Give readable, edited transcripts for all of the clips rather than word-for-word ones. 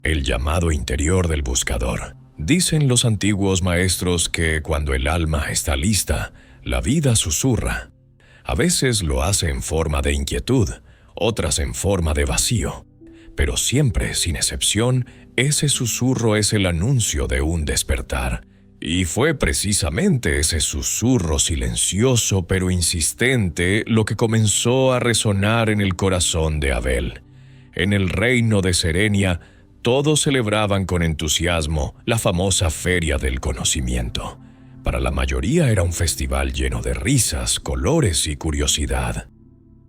El llamado interior del buscador. Dicen los antiguos maestros que cuando el alma está lista, la vida susurra. A veces lo hace en forma de inquietud, otras en forma de vacío. Pero siempre, sin excepción, ese susurro es el anuncio de un despertar. Y fue precisamente ese susurro silencioso pero insistente lo que comenzó a resonar en el corazón de Abel. En el reino de Serenia, todos celebraban con entusiasmo la famosa Feria del Conocimiento. Para la mayoría era un festival lleno de risas, colores y curiosidad.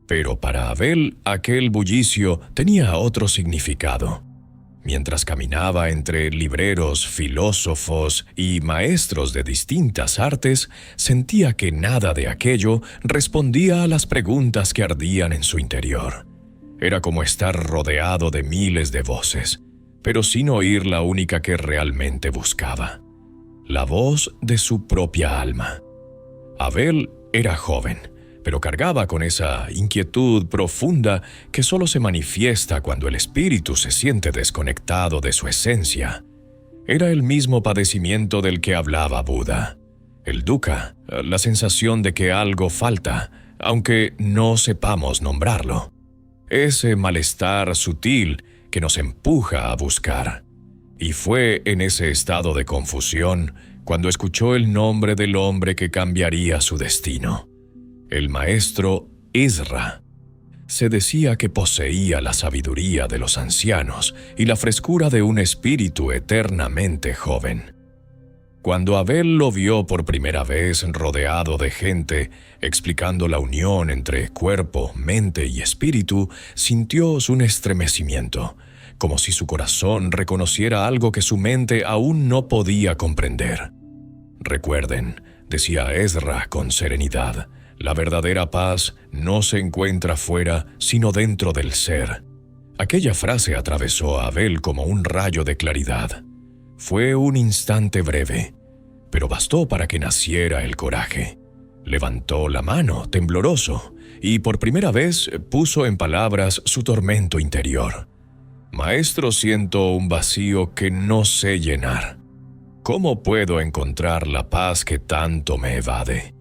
Pero para Abel, aquel bullicio tenía otro significado. Mientras caminaba entre libreros, filósofos y maestros de distintas artes, sentía que nada de aquello respondía a las preguntas que ardían en su interior. Era como estar rodeado de miles de voces, pero sin oír la única que realmente buscaba: la voz de su propia alma. Abel era joven, pero cargaba con esa inquietud profunda que solo se manifiesta cuando el espíritu se siente desconectado de su esencia. Era el mismo padecimiento del que hablaba Buda, el dukkha, la sensación de que algo falta, aunque no sepamos nombrarlo. Ese malestar sutil que nos empuja a buscar. Y fue en ese estado de confusión cuando escuchó el nombre del hombre que cambiaría su destino: el maestro Ezra. Se decía que poseía la sabiduría de los ancianos y la frescura de un espíritu eternamente joven. Cuando Abel lo vio por primera vez rodeado de gente, explicando la unión entre cuerpo, mente y espíritu, sintió un estremecimiento, como si su corazón reconociera algo que su mente aún no podía comprender. Recuerden, decía Ezra con serenidad, la verdadera paz no se encuentra fuera, sino dentro del ser. Aquella frase atravesó a Abel como un rayo de claridad. Fue un instante breve, pero bastó para que naciera el coraje. Levantó la mano, tembloroso, y por primera vez puso en palabras su tormento interior. «Maestro, siento un vacío que no sé llenar. ¿Cómo puedo encontrar la paz que tanto me evade?»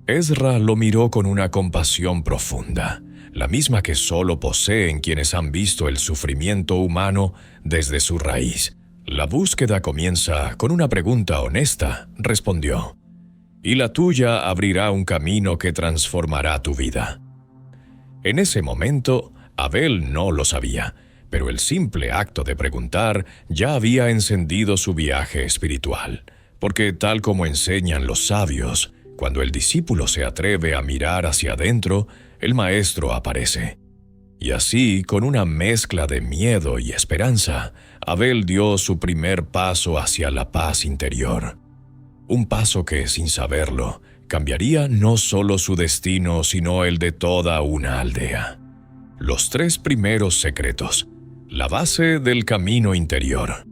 Ezra lo miró con una compasión profunda, la misma que solo poseen quienes han visto el sufrimiento humano desde su raíz. «La búsqueda comienza con una pregunta honesta», respondió, «y la tuya abrirá un camino que transformará tu vida». En ese momento, Abel no lo sabía, pero el simple acto de preguntar ya había encendido su viaje espiritual, porque tal como enseñan los sabios, cuando el discípulo se atreve a mirar hacia adentro, el maestro aparece. Y así, con una mezcla de miedo y esperanza, Abel dio su primer paso hacia la paz interior. Un paso que, sin saberlo, cambiaría no solo su destino, sino el de toda una aldea. Los 3 primeros secretos, la base del camino interior.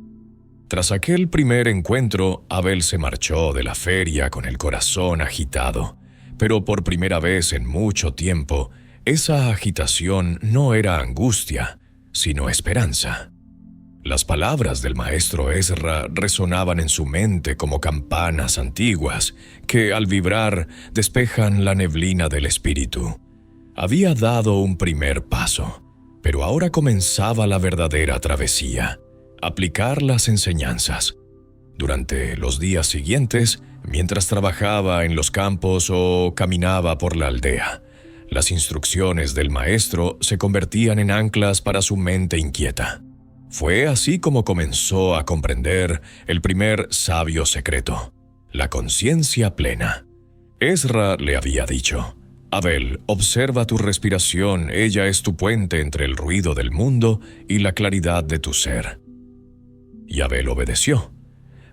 Tras aquel primer encuentro, Abel se marchó de la feria con el corazón agitado, pero por primera vez en mucho tiempo, esa agitación no era angustia, sino esperanza. Las palabras del maestro Ezra resonaban en su mente como campanas antiguas que, al vibrar, despejan la neblina del espíritu. Había dado un primer paso, pero ahora comenzaba la verdadera travesía: aplicar las enseñanzas. Durante los días siguientes, mientras trabajaba en los campos o caminaba por la aldea, las instrucciones del maestro se convertían en anclas para su mente inquieta. Fue así como comenzó a comprender el primer sabio secreto: la conciencia plena. Ezra le había dicho: «Abel, observa tu respiración, ella es tu puente entre el ruido del mundo y la claridad de tu ser». Y Abel obedeció.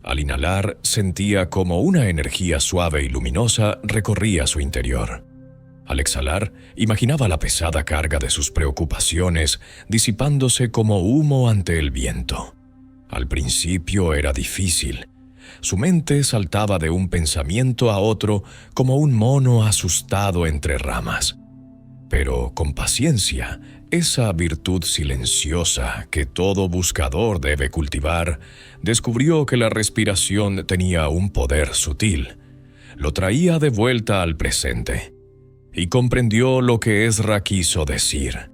Al inhalar, sentía como una energía suave y luminosa recorría su interior. Al exhalar, imaginaba la pesada carga de sus preocupaciones disipándose como humo ante el viento. Al principio era difícil. Su mente saltaba de un pensamiento a otro como un mono asustado entre ramas. Pero con paciencia, esa virtud silenciosa que todo buscador debe cultivar, descubrió que la respiración tenía un poder sutil. Lo traía de vuelta al presente. Y comprendió lo que Ezra quiso decir.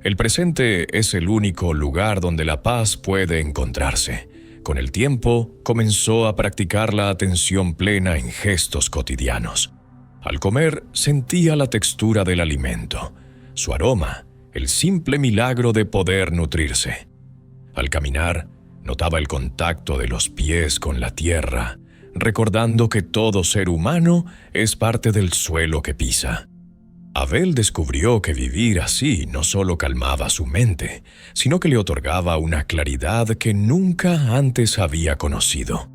El presente es el único lugar donde la paz puede encontrarse. Con el tiempo, comenzó a practicar la atención plena en gestos cotidianos. Al comer, sentía la textura del alimento, su aroma, el simple milagro de poder nutrirse. Al caminar, notaba el contacto de los pies con la tierra, recordando que todo ser humano es parte del suelo que pisa. Abel descubrió que vivir así no solo calmaba su mente, sino que le otorgaba una claridad que nunca antes había conocido.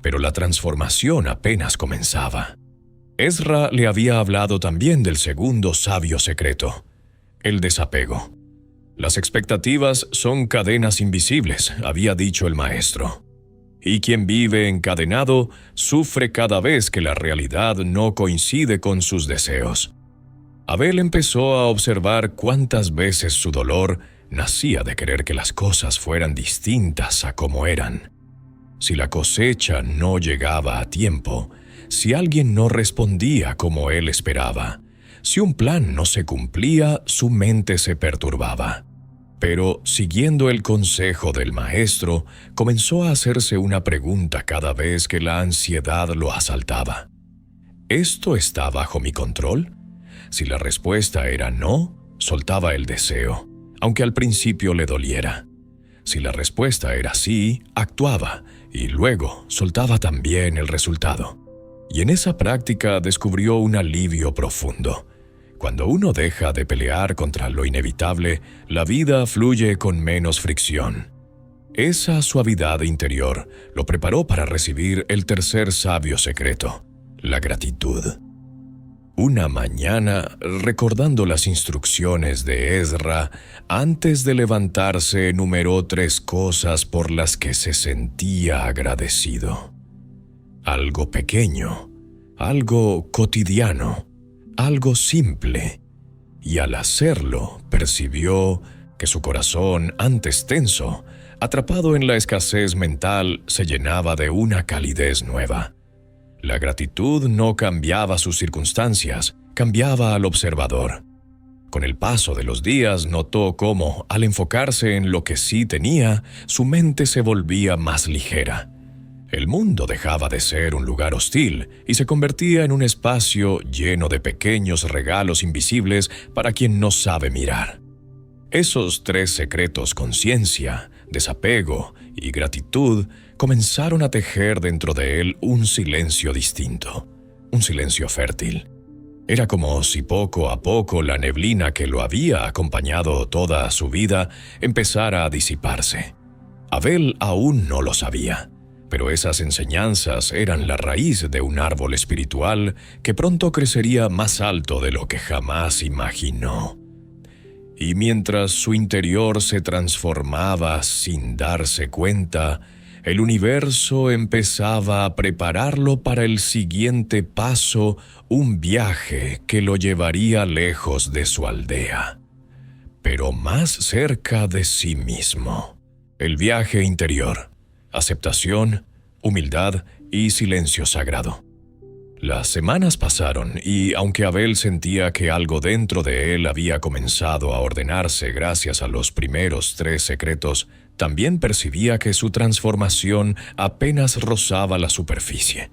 Pero la transformación apenas comenzaba. Ezra le había hablado también del segundo sabio secreto, el desapego. Las expectativas son cadenas invisibles, había dicho el maestro. Y quien vive encadenado sufre cada vez que la realidad no coincide con sus deseos. Abel empezó a observar cuántas veces su dolor nacía de querer que las cosas fueran distintas a como eran. Si la cosecha no llegaba a tiempo, si alguien no respondía como él esperaba, si un plan no se cumplía, su mente se perturbaba. Pero, siguiendo el consejo del maestro, comenzó a hacerse una pregunta cada vez que la ansiedad lo asaltaba. ¿Esto está bajo mi control? Si la respuesta era no, soltaba el deseo, aunque al principio le doliera. Si la respuesta era sí, actuaba, y luego soltaba también el resultado. Y en esa práctica descubrió un alivio profundo. Cuando uno deja de pelear contra lo inevitable, la vida fluye con menos fricción. Esa suavidad interior lo preparó para recibir el tercer sabio secreto, la gratitud. Una mañana, recordando las instrucciones de Ezra, antes de levantarse enumeró 3 cosas por las que se sentía agradecido. Algo pequeño, algo cotidiano, algo simple, y al hacerlo percibió que su corazón, antes tenso, atrapado en la escasez mental, se llenaba de una calidez nueva. La gratitud no cambiaba sus circunstancias, cambiaba al observador. Con el paso de los días notó cómo, al enfocarse en lo que sí tenía, su mente se volvía más ligera. El mundo dejaba de ser un lugar hostil y se convertía en un espacio lleno de pequeños regalos invisibles para quien no sabe mirar. Esos 3 secretos, conciencia, desapego y gratitud, comenzaron a tejer dentro de él un silencio distinto, un silencio fértil. Era como si poco a poco la neblina que lo había acompañado toda su vida empezara a disiparse. Abel aún no lo sabía, pero esas enseñanzas eran la raíz de un árbol espiritual que pronto crecería más alto de lo que jamás imaginó. Y mientras su interior se transformaba sin darse cuenta, el universo empezaba a prepararlo para el siguiente paso, un viaje que lo llevaría lejos de su aldea, pero más cerca de sí mismo. El viaje interior, aceptación, humildad y silencio sagrado. Las semanas pasaron y, aunque Abel sentía que algo dentro de él había comenzado a ordenarse gracias a los primeros 3 secretos, también percibía que su transformación apenas rozaba la superficie.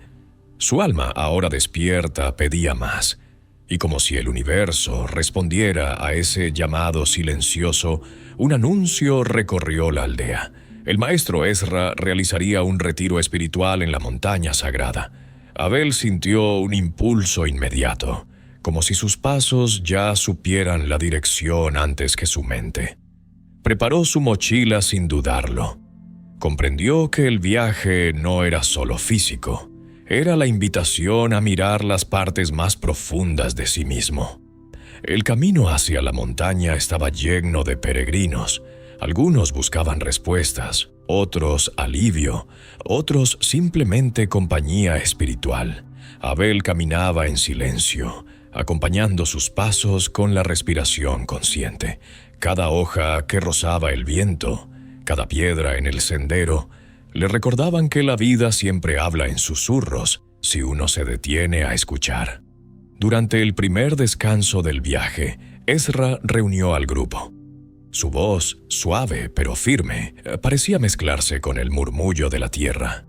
Su alma, ahora despierta, pedía más, y como si el universo respondiera a ese llamado silencioso, un anuncio recorrió la aldea. El maestro Ezra realizaría un retiro espiritual en la montaña sagrada. Abel sintió un impulso inmediato, como si sus pasos ya supieran la dirección antes que su mente. Preparó su mochila sin dudarlo. Comprendió que el viaje no era solo físico, era la invitación a mirar las partes más profundas de sí mismo. El camino hacia la montaña estaba lleno de peregrinos. Algunos buscaban respuestas, otros alivio, otros simplemente compañía espiritual. Abel caminaba en silencio, acompañando sus pasos con la respiración consciente. Cada hoja que rozaba el viento, cada piedra en el sendero, le recordaban que la vida siempre habla en susurros si uno se detiene a escuchar. Durante el primer descanso del viaje, Ezra reunió al grupo. Su voz, suave pero firme, parecía mezclarse con el murmullo de la tierra.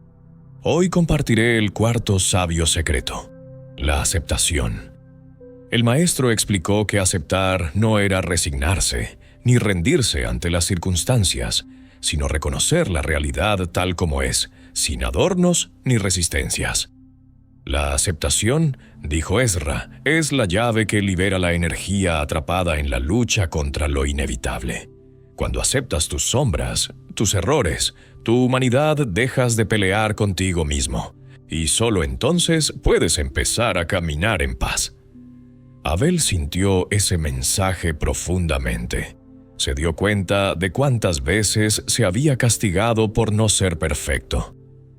Hoy compartiré el cuarto sabio secreto, la aceptación. El maestro explicó que aceptar no era resignarse, ni rendirse ante las circunstancias, sino reconocer la realidad tal como es, sin adornos ni resistencias. La aceptación, dijo Ezra, es la llave que libera la energía atrapada en la lucha contra lo inevitable. Cuando aceptas tus sombras, tus errores, tu humanidad, dejas de pelear contigo mismo, y solo entonces puedes empezar a caminar en paz. Abel sintió ese mensaje profundamente. Se dio cuenta de cuántas veces se había castigado por no ser perfecto.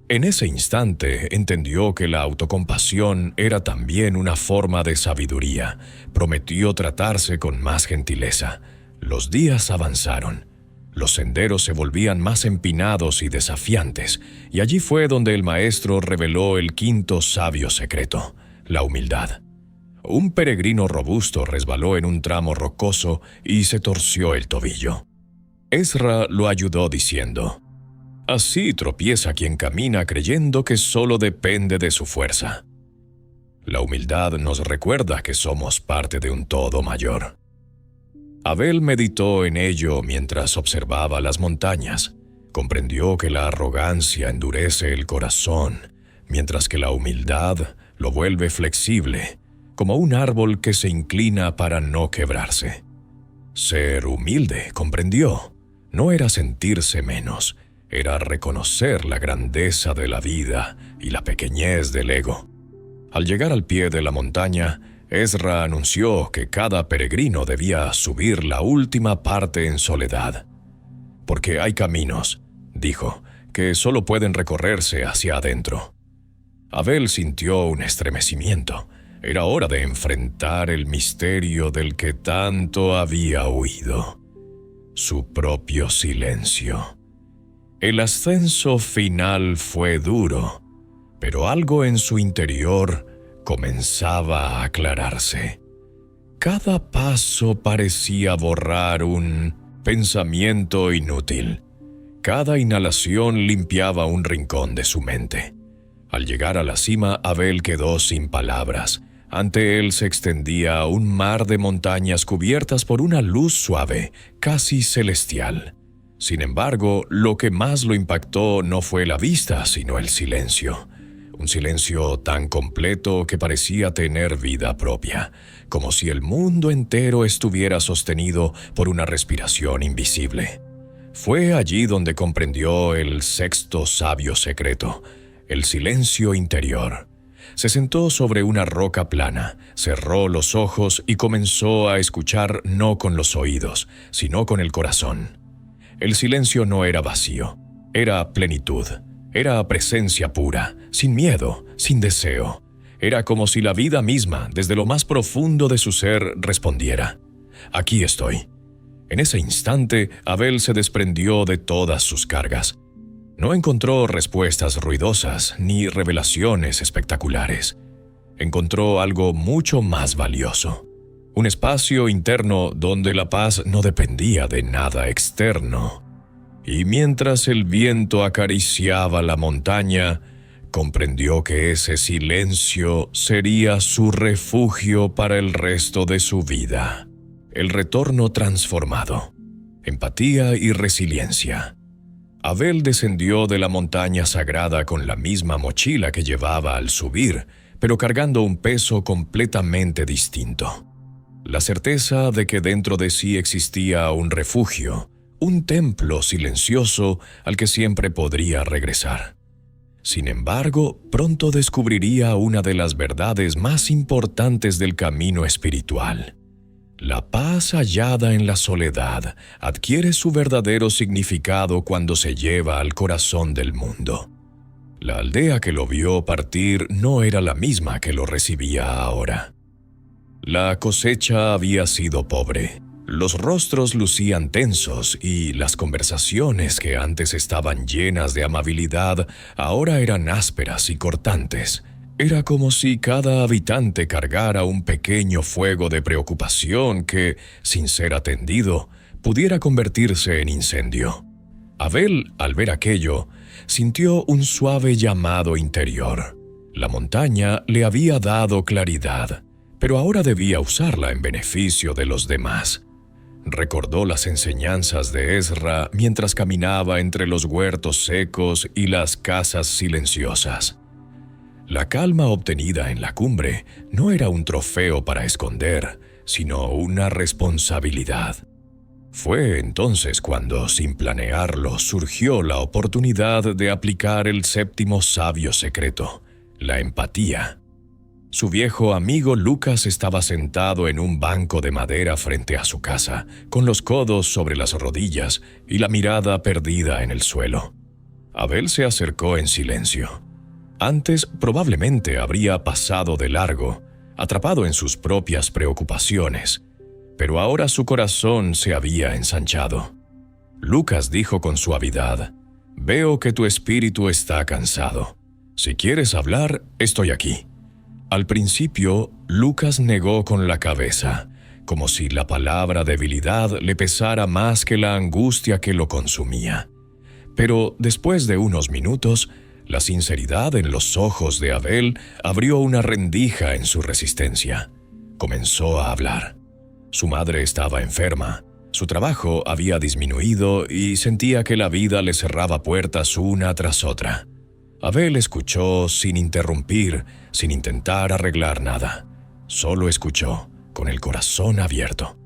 En ese instante entendió que la autocompasión era también una forma de sabiduría. Prometió tratarse con más gentileza. Los días avanzaron. Los senderos se volvían más empinados y desafiantes, y allí fue donde el maestro reveló el quinto sabio secreto, la humildad. Un peregrino robusto resbaló en un tramo rocoso y se torció el tobillo. Ezra lo ayudó diciendo: «Así tropieza quien camina creyendo que solo depende de su fuerza». La humildad nos recuerda que somos parte de un todo mayor. Abel meditó en ello mientras observaba las montañas. Comprendió que la arrogancia endurece el corazón, mientras que la humildad lo vuelve flexible, como un árbol que se inclina para no quebrarse. Ser humilde, comprendió, no era sentirse menos, era reconocer la grandeza de la vida y la pequeñez del ego. Al llegar al pie de la montaña, Ezra anunció que cada peregrino debía subir la última parte en soledad. Porque hay caminos, dijo, que solo pueden recorrerse hacia adentro. Abel sintió un estremecimiento. Era hora de enfrentar el misterio del que tanto había huido. Su propio silencio. El ascenso final fue duro, pero algo en su interior comenzaba a aclararse. Cada paso parecía borrar un pensamiento inútil. Cada inhalación limpiaba un rincón de su mente. Al llegar a la cima, Abel quedó sin palabras. Ante él se extendía un mar de montañas cubiertas por una luz suave, casi celestial. Sin embargo, lo que más lo impactó no fue la vista, sino el silencio. Un silencio tan completo que parecía tener vida propia, como si el mundo entero estuviera sostenido por una respiración invisible. Fue allí donde comprendió el sexto sabio secreto, el silencio interior. Se sentó sobre una roca plana, cerró los ojos y comenzó a escuchar no con los oídos, sino con el corazón. El silencio no era vacío, era plenitud, era presencia pura, sin miedo, sin deseo. Era como si la vida misma, desde lo más profundo de su ser, respondiera: «Aquí estoy». En ese instante, Abel se desprendió de todas sus cargas. No encontró respuestas ruidosas ni revelaciones espectaculares. Encontró algo mucho más valioso. Un espacio interno donde la paz no dependía de nada externo. Y mientras el viento acariciaba la montaña, comprendió que ese silencio sería su refugio para el resto de su vida. El retorno transformado. Empatía y resiliencia. Abel descendió de la montaña sagrada con la misma mochila que llevaba al subir, pero cargando un peso completamente distinto. La certeza de que dentro de sí existía un refugio, un templo silencioso al que siempre podría regresar. Sin embargo, pronto descubriría una de las verdades más importantes del camino espiritual. La paz hallada en la soledad adquiere su verdadero significado cuando se lleva al corazón del mundo. La aldea que lo vio partir no era la misma que lo recibía ahora. La cosecha había sido pobre, Los rostros lucían tensos y las conversaciones que antes estaban llenas de amabilidad ahora eran ásperas y cortantes. Era como si cada habitante cargara un pequeño fuego de preocupación que, sin ser atendido, pudiera convertirse en incendio. Abel, al ver aquello, sintió un suave llamado interior. La montaña le había dado claridad, pero ahora debía usarla en beneficio de los demás. Recordó las enseñanzas de Ezra mientras caminaba entre los huertos secos y las casas silenciosas. La calma obtenida en la cumbre no era un trofeo para esconder, sino una responsabilidad. Fue entonces cuando, sin planearlo, surgió la oportunidad de aplicar el séptimo sabio secreto, la empatía. Su viejo amigo Lucas estaba sentado en un banco de madera frente a su casa, con los codos sobre las rodillas y la mirada perdida en el suelo. Abel se acercó en silencio. Antes probablemente habría pasado de largo, atrapado en sus propias preocupaciones, pero ahora su corazón se había ensanchado. Lucas dijo con suavidad: «Veo que tu espíritu está cansado. Si quieres hablar, estoy aquí». Al principio, Lucas negó con la cabeza, como si la palabra debilidad le pesara más que la angustia que lo consumía. Pero después de unos minutos, la sinceridad en los ojos de Abel abrió una rendija en su resistencia. Comenzó a hablar. Su madre estaba enferma, su trabajo había disminuido y sentía que la vida le cerraba puertas una tras otra. Abel escuchó sin interrumpir, sin intentar arreglar nada. Solo escuchó, con el corazón abierto.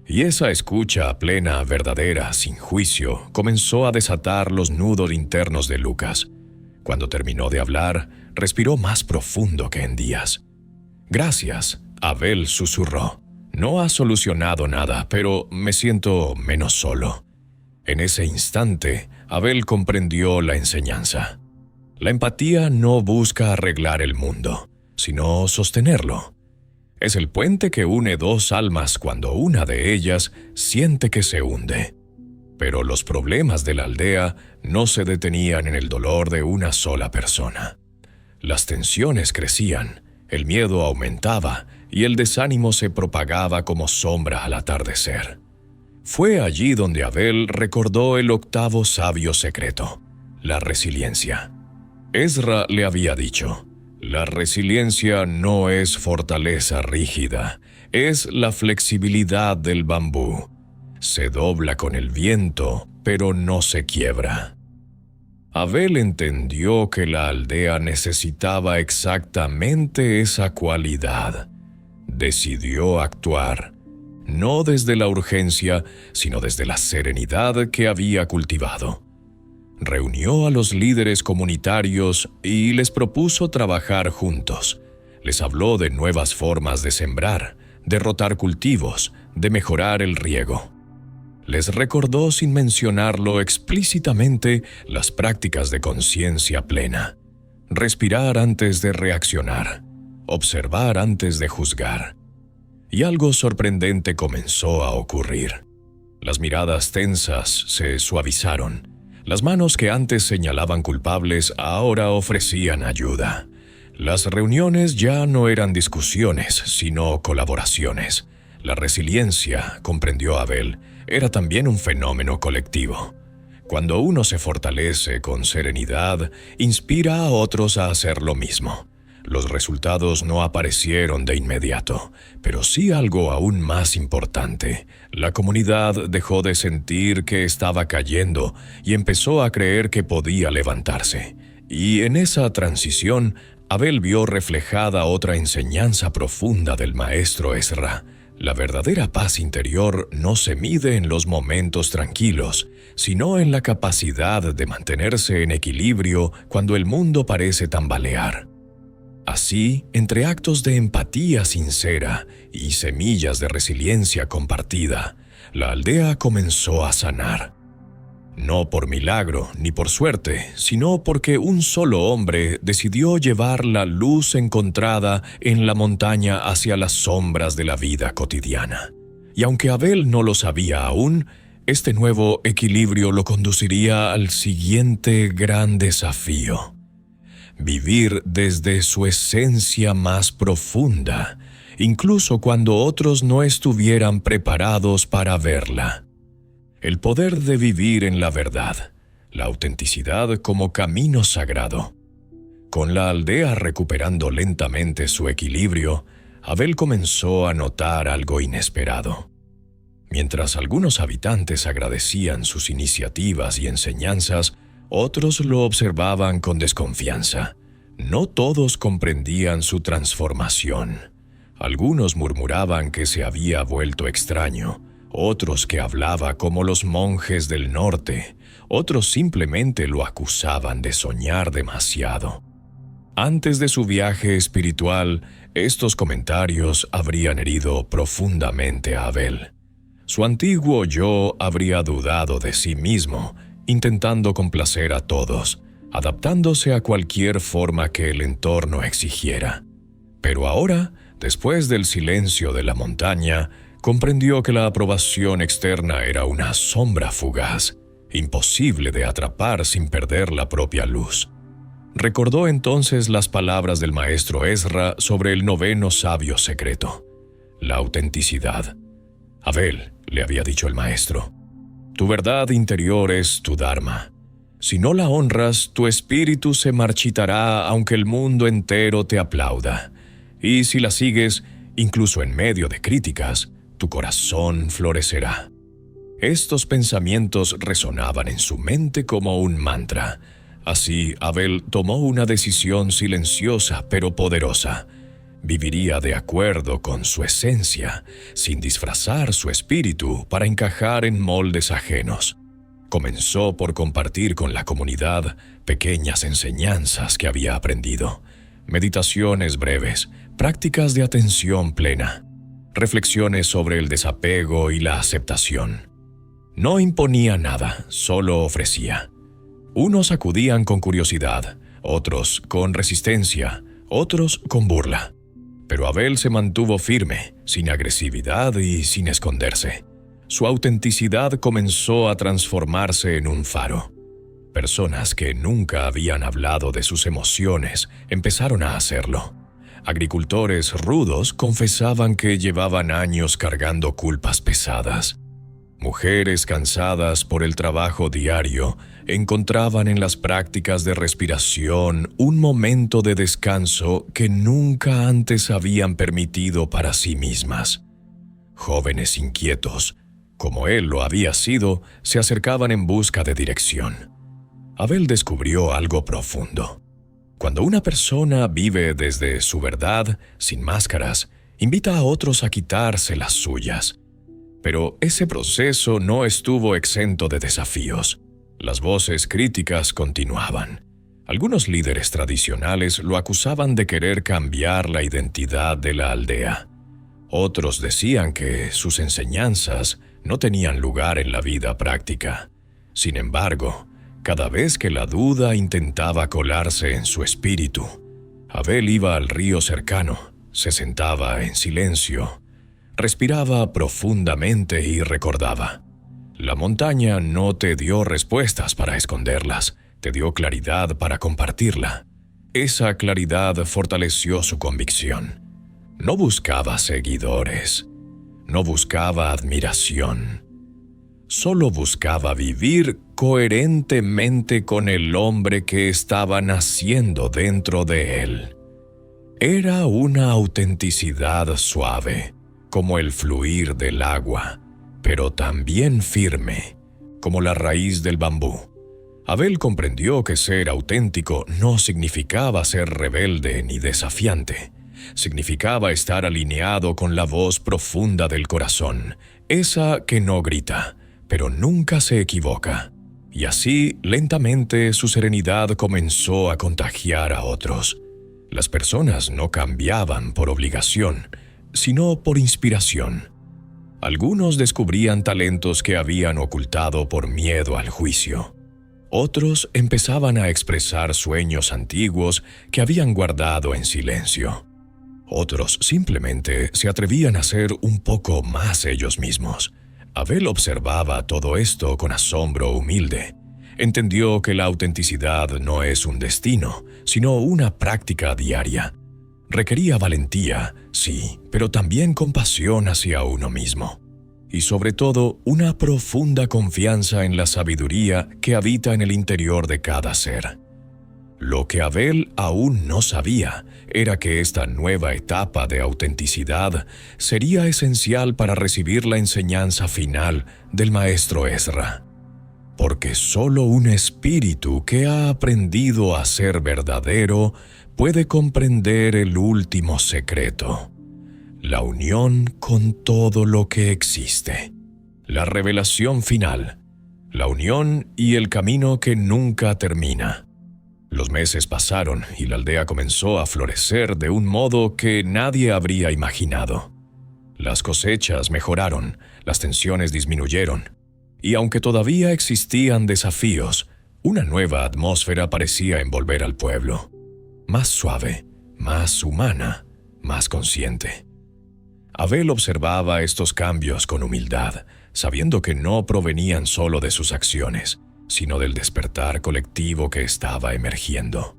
Y esa escucha plena, verdadera, sin juicio, comenzó a desatar los nudos internos de Lucas. Cuando terminó de hablar, respiró más profundo que en días. «Gracias», Abel susurró. «No ha solucionado nada, pero me siento menos solo». En ese instante, Abel comprendió la enseñanza. La empatía no busca arreglar el mundo, sino sostenerlo. Es el puente que une dos almas cuando una de ellas siente que se hunde. Pero los problemas de la aldea no se detenían en el dolor de una sola persona. Las tensiones crecían, el miedo aumentaba y el desánimo se propagaba como sombra al atardecer. Fue allí donde Abel recordó el octavo sabio secreto, la resiliencia. Ezra le había dicho: «La resiliencia no es fortaleza rígida, es la flexibilidad del bambú. Se dobla con el viento, pero no se quiebra». Abel entendió que la aldea necesitaba exactamente esa cualidad. Decidió actuar, no desde la urgencia, sino desde la serenidad que había cultivado. Reunió a los líderes comunitarios y les propuso trabajar juntos. Les habló de nuevas formas de sembrar, de rotar cultivos, de mejorar el riego. Les recordó sin mencionarlo explícitamente las prácticas de conciencia plena. Respirar antes de reaccionar, observar antes de juzgar. Y algo sorprendente comenzó a ocurrir. Las miradas tensas se suavizaron. Las manos que antes señalaban culpables ahora ofrecían ayuda. Las reuniones ya no eran discusiones, sino colaboraciones. La resiliencia, comprendió Abel, era también un fenómeno colectivo. Cuando uno se fortalece con serenidad, inspira a otros a hacer lo mismo. Los resultados no aparecieron de inmediato, pero sí algo aún más importante. La comunidad dejó de sentir que estaba cayendo y empezó a creer que podía levantarse. Y en esa transición, Abel vio reflejada otra enseñanza profunda del maestro Ezra. La verdadera paz interior no se mide en los momentos tranquilos, sino en la capacidad de mantenerse en equilibrio cuando el mundo parece tambalear. Así, entre actos de empatía sincera y semillas de resiliencia compartida, la aldea comenzó a sanar. No por milagro ni por suerte, sino porque un solo hombre decidió llevar la luz encontrada en la montaña hacia las sombras de la vida cotidiana. Y aunque Abel no lo sabía aún, este nuevo equilibrio lo conduciría al siguiente gran desafío: vivir desde su esencia más profunda, incluso cuando otros no estuvieran preparados para verla. El poder de vivir en la verdad, la autenticidad como camino sagrado. Con la aldea recuperando lentamente su equilibrio, Abel comenzó a notar algo inesperado. Mientras algunos habitantes agradecían sus iniciativas y enseñanzas, otros lo observaban con desconfianza. No todos comprendían su transformación. Algunos murmuraban que se había vuelto extraño, otros que hablaba como los monjes del norte, otros simplemente lo acusaban de soñar demasiado. Antes de su viaje espiritual, estos comentarios habrían herido profundamente a Abel. Su antiguo yo habría dudado de sí mismo, intentando complacer a todos, adaptándose a cualquier forma que el entorno exigiera. Pero ahora, después del silencio de la montaña, comprendió que la aprobación externa era una sombra fugaz, imposible de atrapar sin perder la propia luz. Recordó entonces las palabras del maestro Ezra sobre el 9º sabio secreto: la autenticidad. Abel, le había dicho el maestro, tu verdad interior es tu dharma. Si no la honras, tu espíritu se marchitará aunque el mundo entero te aplauda. Y si la sigues, incluso en medio de críticas, tu corazón florecerá. Estos pensamientos resonaban en su mente como un mantra. Así, Abel tomó una decisión silenciosa pero poderosa. Viviría de acuerdo con su esencia, sin disfrazar su espíritu para encajar en moldes ajenos. Comenzó por compartir con la comunidad pequeñas enseñanzas que había aprendido, meditaciones breves, prácticas de atención plena, reflexiones sobre el desapego y la aceptación. No imponía nada, solo ofrecía. Unos acudían con curiosidad, otros con resistencia, otros con burla. Pero Abel se mantuvo firme, sin agresividad y sin esconderse. Su autenticidad comenzó a transformarse en un faro. Personas que nunca habían hablado de sus emociones empezaron a hacerlo. Agricultores rudos confesaban que llevaban años cargando culpas pesadas. Mujeres cansadas por el trabajo diario encontraban en las prácticas de respiración un momento de descanso que nunca antes habían permitido para sí mismas. Jóvenes inquietos, como él lo había sido, se acercaban en busca de dirección. Abel descubrió algo profundo. Cuando una persona vive desde su verdad, sin máscaras, invita a otros a quitarse las suyas. Pero ese proceso no estuvo exento de desafíos. Las voces críticas continuaban. Algunos líderes tradicionales lo acusaban de querer cambiar la identidad de la aldea. Otros decían que sus enseñanzas no tenían lugar en la vida práctica. Sin embargo, cada vez que la duda intentaba colarse en su espíritu, Abel iba al río cercano, se sentaba en silencio, respiraba profundamente y recordaba: la montaña no te dio respuestas para esconderlas, te dio claridad para compartirla. Esa claridad fortaleció su convicción. No buscaba seguidores, no buscaba admiración. Solo buscaba vivir coherentemente con el hombre que estaba naciendo dentro de él. Era una autenticidad suave, como el fluir del agua, pero también firme, como la raíz del bambú. Abel comprendió que ser auténtico no significaba ser rebelde ni desafiante. Significaba estar alineado con la voz profunda del corazón, esa que no grita, pero nunca se equivoca. Y así, lentamente, su serenidad comenzó a contagiar a otros. Las personas no cambiaban por obligación, sino por inspiración. Algunos descubrían talentos que habían ocultado por miedo al juicio. Otros empezaban a expresar sueños antiguos que habían guardado en silencio. Otros simplemente se atrevían a ser un poco más ellos mismos. Abel observaba todo esto con asombro humilde. Entendió que la autenticidad no es un destino, sino una práctica diaria. Requería valentía, sí, pero también compasión hacia uno mismo. Y sobre todo, una profunda confianza en la sabiduría que habita en el interior de cada ser. Lo que Abel aún no sabía era que esta nueva etapa de autenticidad sería esencial para recibir la enseñanza final del maestro Ezra. Porque solo un espíritu que ha aprendido a ser verdadero puede comprender el último secreto: la unión con todo lo que existe. La revelación final, la unión y el camino que nunca termina. Los meses pasaron y la aldea comenzó a florecer de un modo que nadie habría imaginado. Las cosechas mejoraron, las tensiones disminuyeron, y aunque todavía existían desafíos, una nueva atmósfera parecía envolver al pueblo. Más suave, más humana, más consciente. Abel observaba estos cambios con humildad, sabiendo que no provenían solo de sus acciones, sino del despertar colectivo que estaba emergiendo.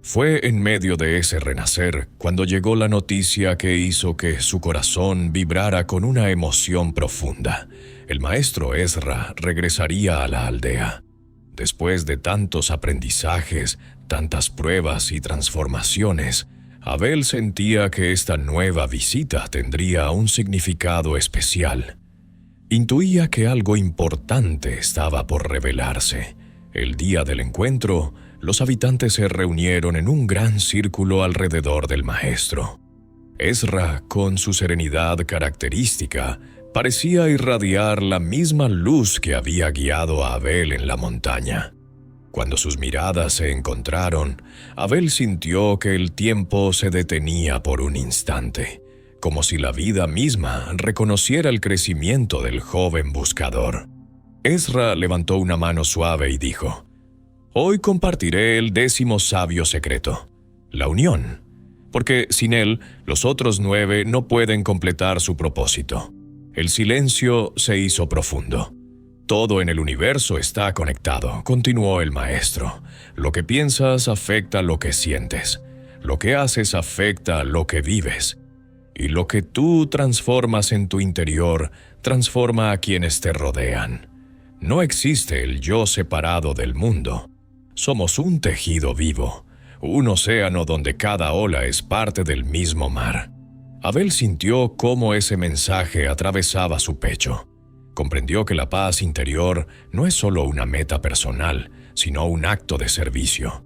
Fue en medio de ese renacer cuando llegó la noticia que hizo que su corazón vibrara con una emoción profunda. El maestro Ezra regresaría a la aldea. Después de tantos aprendizajes, tantas pruebas y transformaciones, Abel sentía que esta nueva visita tendría un significado especial. Intuía que algo importante estaba por revelarse. El día del encuentro, los habitantes se reunieron en un gran círculo alrededor del maestro. Ezra, con su serenidad característica, parecía irradiar la misma luz que había guiado a Abel en la montaña. Cuando sus miradas se encontraron, Abel sintió que el tiempo se detenía por un instante, como si la vida misma reconociera el crecimiento del joven buscador. Ezra levantó una mano suave y dijo: «Hoy compartiré el 10º sabio secreto, la unión, porque sin él los otros 9 no pueden completar su propósito». El silencio se hizo profundo. «Todo en el universo está conectado», continuó el maestro. «Lo que piensas afecta lo que sientes. Lo que haces afecta lo que vives. Y lo que tú transformas en tu interior, transforma a quienes te rodean. No existe el yo separado del mundo. Somos un tejido vivo, un océano donde cada ola es parte del mismo mar». Abel sintió cómo ese mensaje atravesaba su pecho. Comprendió que la paz interior no es solo una meta personal, sino un acto de servicio.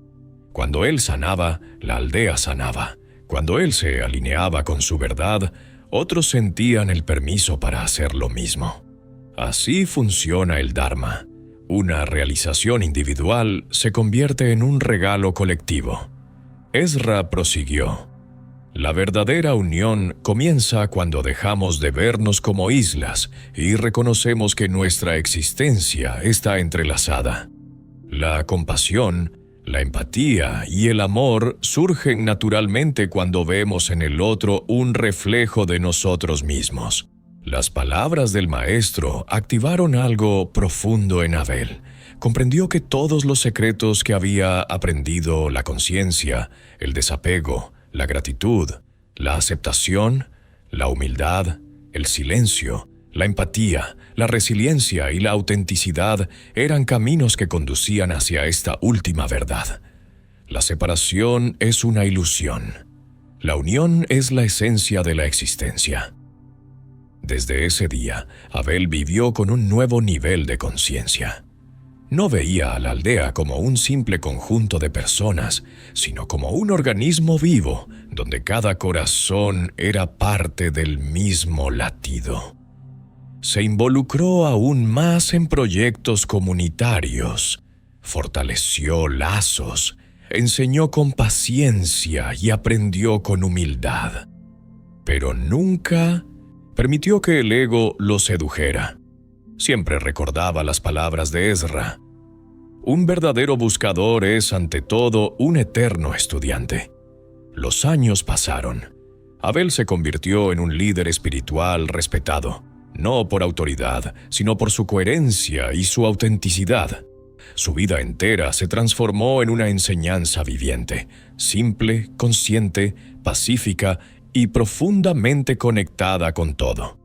Cuando él sanaba, la aldea sanaba. Cuando él se alineaba con su verdad, otros sentían el permiso para hacer lo mismo. Así funciona el Dharma. Una realización individual se convierte en un regalo colectivo. Ezra prosiguió: «La verdadera unión comienza cuando dejamos de vernos como islas y reconocemos que nuestra existencia está entrelazada. La compasión, la empatía y el amor surgen naturalmente cuando vemos en el otro un reflejo de nosotros mismos». Las palabras del maestro activaron algo profundo en Abel. Comprendió que todos los secretos que había aprendido, la conciencia, el desapego, la gratitud, la aceptación, la humildad, el silencio, la empatía, la resiliencia y la autenticidad eran caminos que conducían hacia esta última verdad. La separación es una ilusión. La unión es la esencia de la existencia. Desde ese día, Abel vivió con un nuevo nivel de conciencia. No veía a la aldea como un simple conjunto de personas, sino como un organismo vivo, donde cada corazón era parte del mismo latido. Se involucró aún más en proyectos comunitarios, fortaleció lazos, enseñó con paciencia y aprendió con humildad. Pero nunca permitió que el ego lo sedujera. Siempre recordaba las palabras de Ezra: «Un verdadero buscador es, ante todo, un eterno estudiante». Los años pasaron. Abel se convirtió en un líder espiritual respetado, no por autoridad, sino por su coherencia y su autenticidad. Su vida entera se transformó en una enseñanza viviente, simple, consciente, pacífica y profundamente conectada con todo.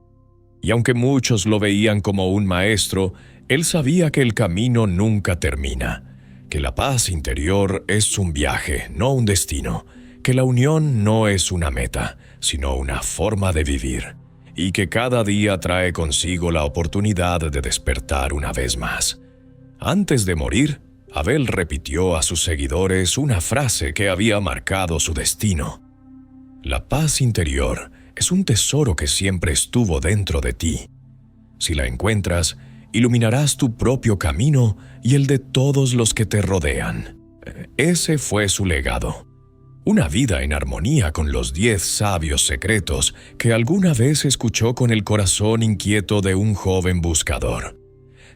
Y aunque muchos lo veían como un maestro, él sabía que el camino nunca termina, que la paz interior es un viaje, no un destino, que la unión no es una meta, sino una forma de vivir, y que cada día trae consigo la oportunidad de despertar una vez más. Antes de morir, Abel repitió a sus seguidores una frase que había marcado su destino. La paz interior es un tesoro que siempre estuvo dentro de ti. Si la encuentras, iluminarás tu propio camino y el de todos los que te rodean. Ese fue su legado. Una vida en armonía con los 10 sabios secretos que alguna vez escuchó con el corazón inquieto de un joven buscador.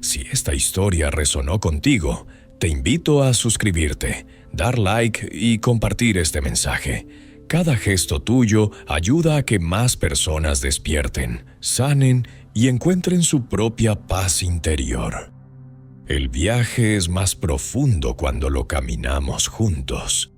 Si esta historia resonó contigo, te invito a suscribirte, dar like y compartir este mensaje. Cada gesto tuyo ayuda a que más personas despierten, sanen y encuentren su propia paz interior. El viaje es más profundo cuando lo caminamos juntos.